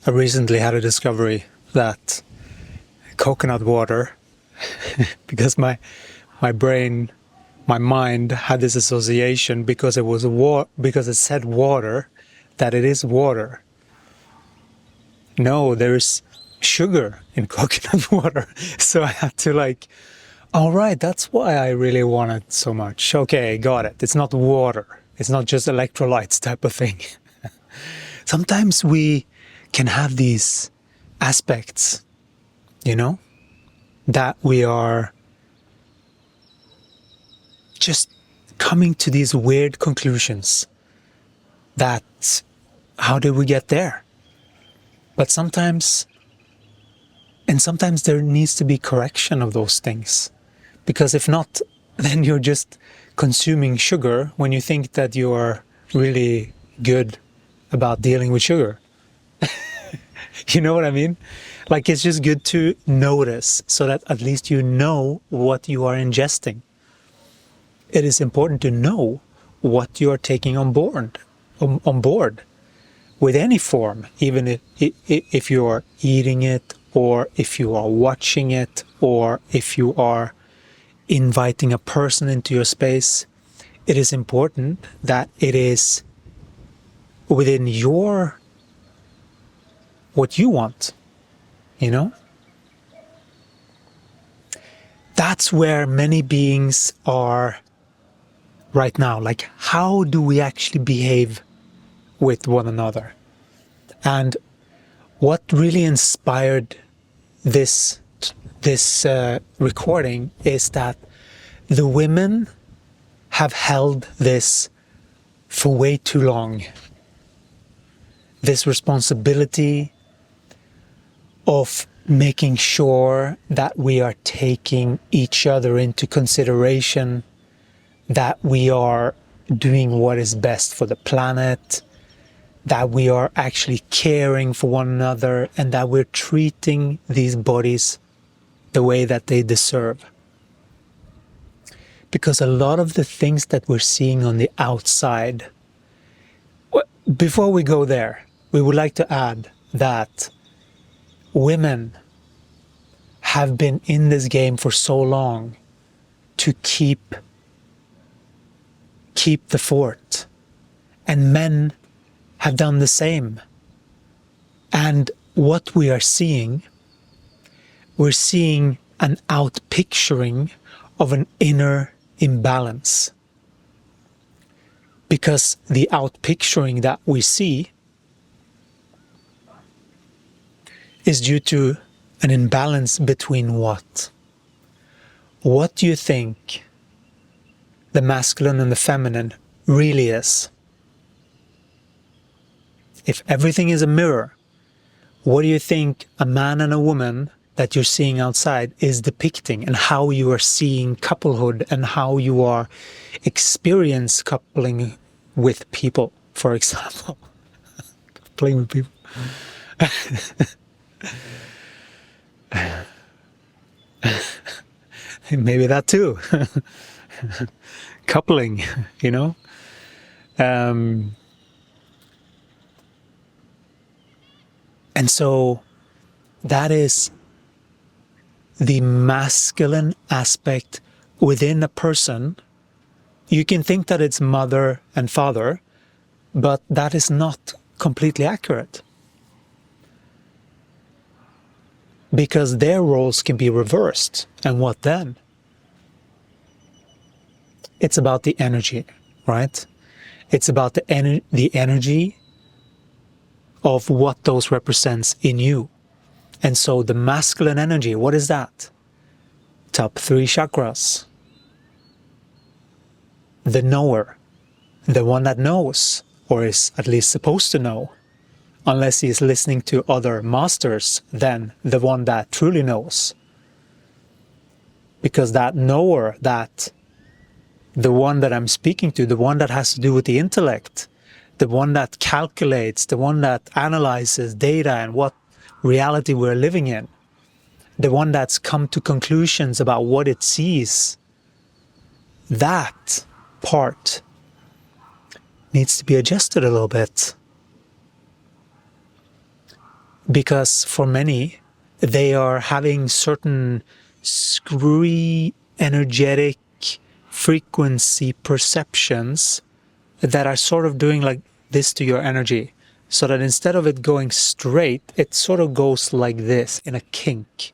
I recently had a discovery that coconut water, because my brain, my mind had this association because it was because it said water, that it is water. No, there's sugar in coconut water. So I had to like, all right, that's why I really want it so much. Okay, got it. It's not water. It's not just electrolytes type of thing. Sometimes we can have these aspects, you know, that we are just coming to these weird conclusions that, how did we get there? But sometimes there needs to be correction of those things. Because if not, then you're just consuming sugar when you think that you're really good about dealing with sugar. You know what I mean? Like, it's just good to notice so that at least you know what you are ingesting. It is important to know what you are taking on board with any form, even if you are eating it, or if you are watching it, or if you are inviting a person into your space. It is important that it is within what you want, you know? That's where many beings are right now. Like, how do we actually behave with one another? And what really inspired this recording is that the women have held this for way too long. This responsibility of making sure that we are taking each other into consideration, that we are doing what is best for the planet, that we are actually caring for one another, and that we're treating these bodies the way that they deserve. Because a lot of the things that we're seeing on the outside, before we go there, we would like to add that women have been in this game for so long to keep the fort, and men have done the same. And what we are seeing, we're seeing an outpicturing of an inner imbalance. Because the outpicturing that we see is due to an imbalance between what? What do you think the masculine and the feminine really is? If everything is a mirror, what do you think a man and a woman that you're seeing outside is depicting, and how you are seeing couplehood and how you are experience coupling with people, for example? Coupling with people. Maybe that too. Coupling, you know? And so that is the masculine aspect within a person. You can think that it's mother and father, but that is not completely accurate. Because their roles can be reversed. And what then? It's about the energy, right? It's about the energy of what those represents in you. And so the masculine energy, what is that? Top 3 chakras. The knower, the one that knows, or is at least supposed to know, unless he is listening to other masters, then the one that truly knows. Because that knower, the one that I'm speaking to, the one that has to do with the intellect, the one that calculates, the one that analyzes data and what reality we're living in, the one that's come to conclusions about what it sees, that part needs to be adjusted a little bit. Because for many, they are having certain screwy, energetic frequency perceptions that are sort of doing like this to your energy. So that instead of it going straight, it sort of goes like this in a kink.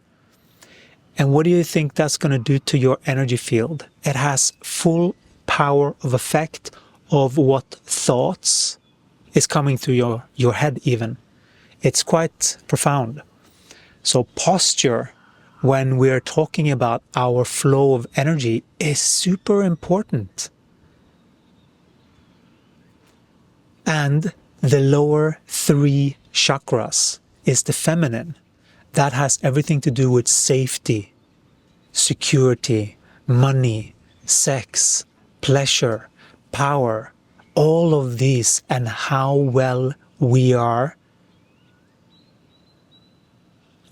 And what do you think that's going to do to your energy field? It has full power of effect of what thoughts is coming through your head even. It's quite profound. So posture, when we're talking about our flow of energy, is super important. And the lower 3 chakras is the feminine. That has everything to do with safety, security, money, sex, pleasure, power, all of these, and how well we are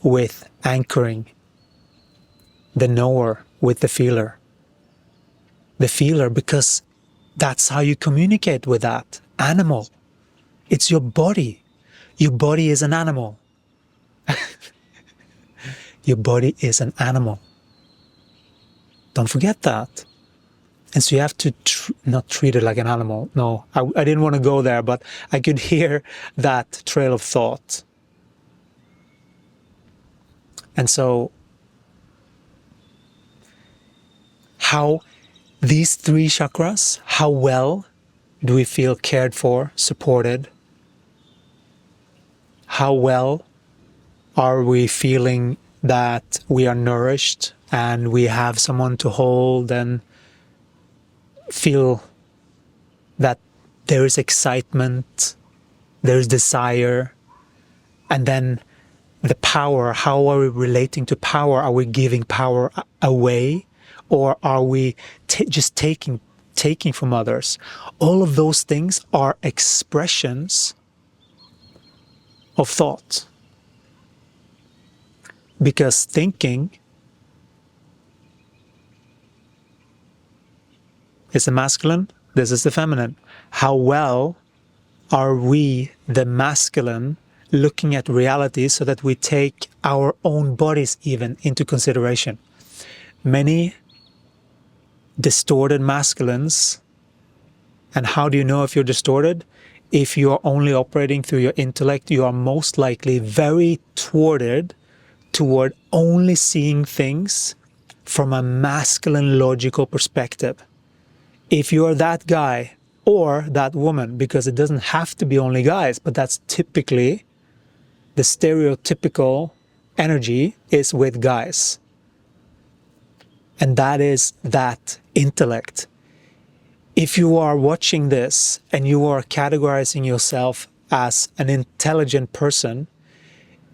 with anchoring the knower with the feeler. The feeler, because that's how you communicate with that animal. It's your body. Your body is an animal. Your body is an animal. Don't forget that. And so you have to not treat it like an animal. No, I didn't want to go there, but I could hear that trail of thought. And so how these 3 chakras, how well do we feel cared for, supported? How well are we feeling that we are nourished and we have someone to hold and feel that there is excitement, there is desire, and then the power, how are we relating to power? Are we giving power away, or are we just taking from others? All of those things are expressions of thought. Because thinking is the masculine, this is the feminine. How well are we, the masculine, looking at reality so that we take our own bodies even into consideration? Many distorted masculines, and how do you know if you're distorted? If you are only operating through your intellect, you are most likely very toward only seeing things from a masculine logical perspective. If you are that guy or that woman, because it doesn't have to be only guys, but that's typically the stereotypical energy is with guys. And that is that intellect. If you are watching this and you are categorizing yourself as an intelligent person,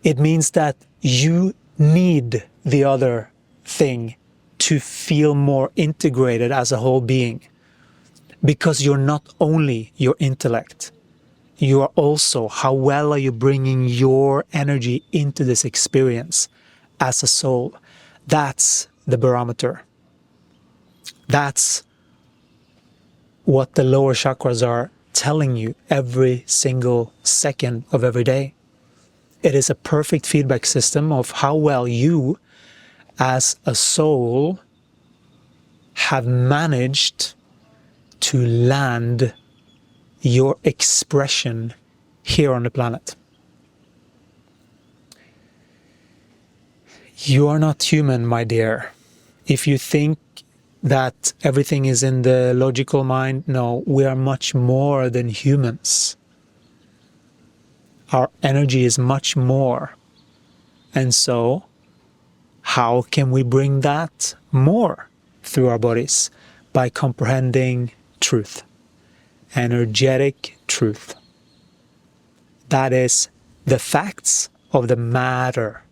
it means that you need the other thing to feel more integrated as a whole being. Because you're not only your intellect, you are also how well are you bringing your energy into this experience as a soul. That's the barometer. That's what the lower chakras are telling you every single second of every day. It is a perfect feedback system of how well you, as a soul, have managed to land your expression here on the planet. You are not human, my dear. If you think that everything is in the logical mind, no, we are much more than humans. Our energy is much more. And so, how can we bring that more through our bodies? By comprehending truth, energetic truth. That is the facts of the matter,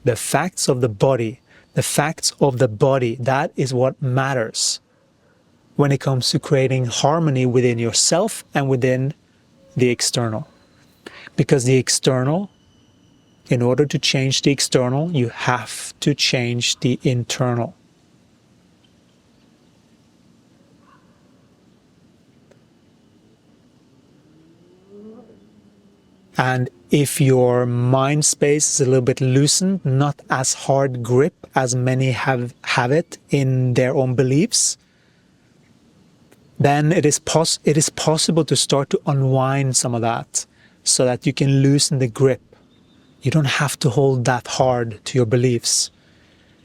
the facts of the body, the facts of the body. That is what matters when it comes to creating harmony within yourself and within the external. Because the external, in order to change the external, you have to change the internal. And if your mind space is a little bit loosened, not as hard grip as many have it in their own beliefs, then it is possible to start to unwind some of that so that you can loosen the grip. You don't have to hold that hard to your beliefs.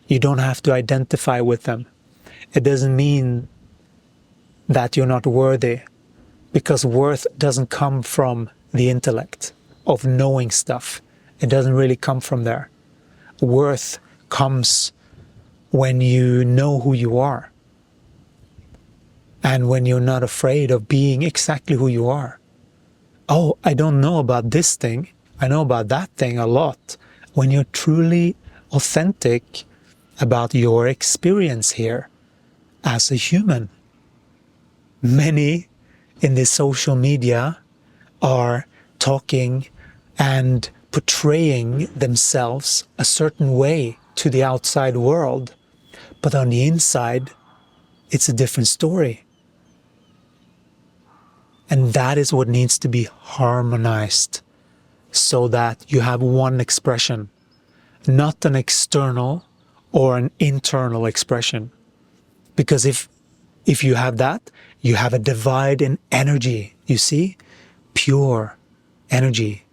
You don't have to identify with them. It doesn't mean that you're not worthy, because worth doesn't come from the intellect of knowing stuff. It doesn't really come from there. Worth comes when you know who you are, and when you're not afraid of being exactly who you are. Oh, I don't know about this thing. I know about that thing a lot. When you're truly authentic about your experience here as a human. Many in the social media are talking and portraying themselves a certain way to the outside world, but on the inside, it's a different story. And that is what needs to be harmonized so that you have one expression, not an external or an internal expression. Because if you have that, you have a divide in energy, you see? Pure energy.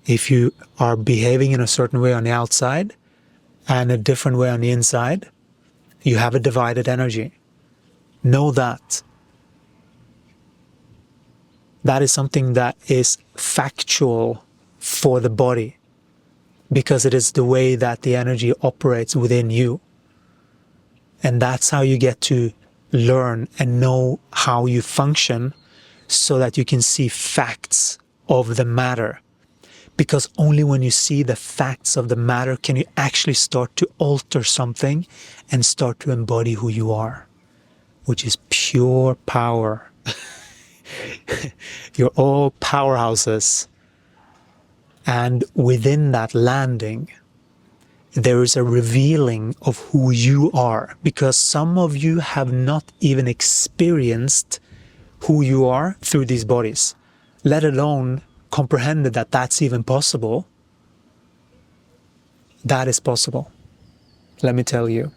If you are behaving in a certain way on the outside and a different way on the inside, you have a divided energy. Know that. That is something that is factual for the body, because it is the way that the energy operates within you. And that's how you get to learn and know how you function, so that you can see facts of the matter. Because only when you see the facts of the matter can you actually start to alter something and start to embody who you are, which is pure power. You're all powerhouses. And within that landing, there is a revealing of who you are, because some of you have not even experienced who you are through these bodies, let alone comprehended that that's even possible. That is possible. Let me tell you.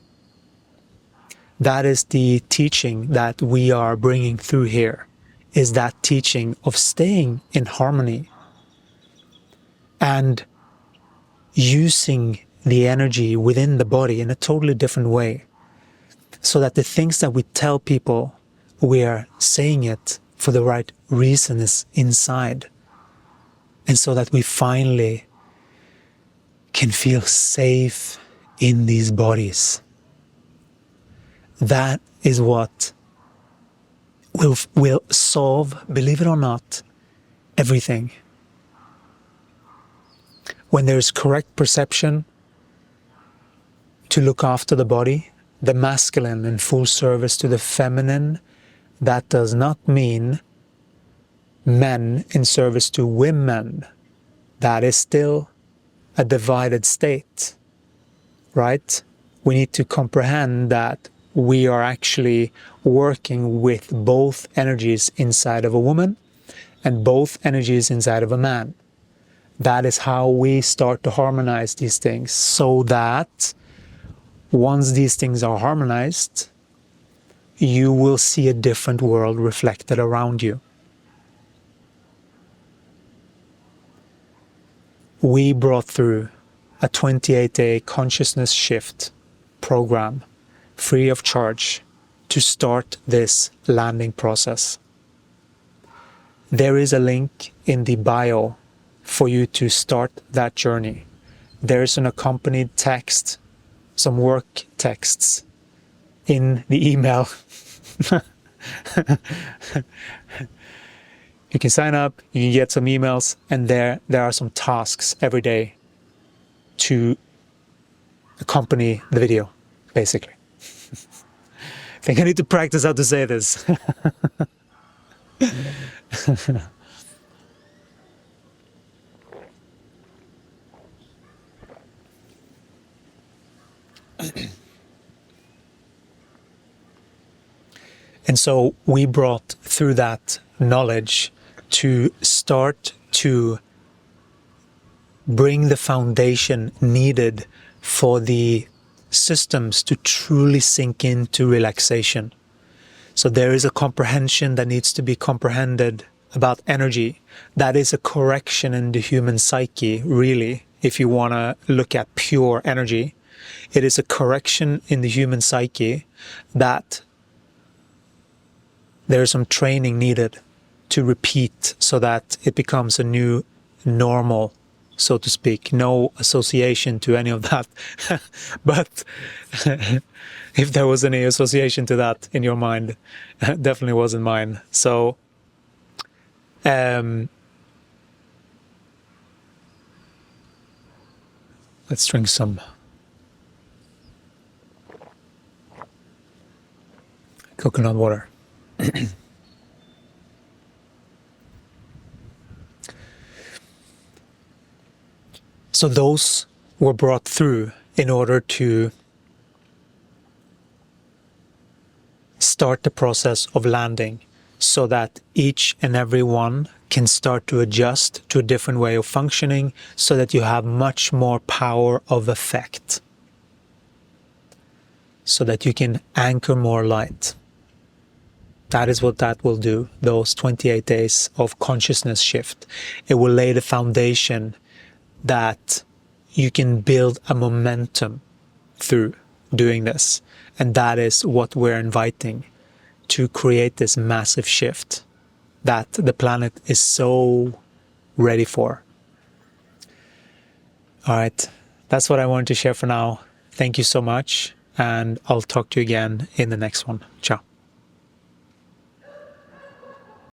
That is the teaching that we are bringing through here, is that teaching of staying in harmony and using the energy within the body in a totally different way, so that the things that we tell people, we are saying it for the right reasons inside, and so that we finally can feel safe in these bodies. That is what will solve, believe it or not, everything. When there is correct perception to look after the body, the masculine in full service to the feminine, that does not mean men in service to women. That is still a divided state, right? We need to comprehend that we are actually working with both energies inside of a woman and both energies inside of a man. That is how we start to harmonize these things, so that once these things are harmonized, you will see a different world reflected around you. We brought through a 28-day consciousness shift program, free of charge, to start this landing process. There is a link in the bio for you to start that journey. There is an accompanied text, some work texts in the email. You can sign up, you can get some emails, and there are some tasks every day to accompany the video, basically. I think I need to practice how to say this. And so we brought through that knowledge to start to bring the foundation needed for the systems to truly sink into relaxation. So there is a comprehension that needs to be comprehended about energy. That is a correction in the human psyche, really, if you want to look at pure energy. It is a correction in the human psyche that there is some training needed to repeat so that it becomes a new normal, so to speak. No association to any of that. But if there was any association to that in your mind, definitely wasn't mine. So let's drink some coconut water. So those were brought through in order to start the process of landing, so that each and every one can start to adjust to a different way of functioning, so that you have much more power of effect, so that you can anchor more light. That is what that will do, those 28 days of consciousness shift. It will lay the foundation that you can build a momentum through doing this. And that is what we're inviting, to create this massive shift that the planet is so ready for. All right, that's what I wanted to share for now. Thank you so much, and I'll talk to you again in the next one. Ciao.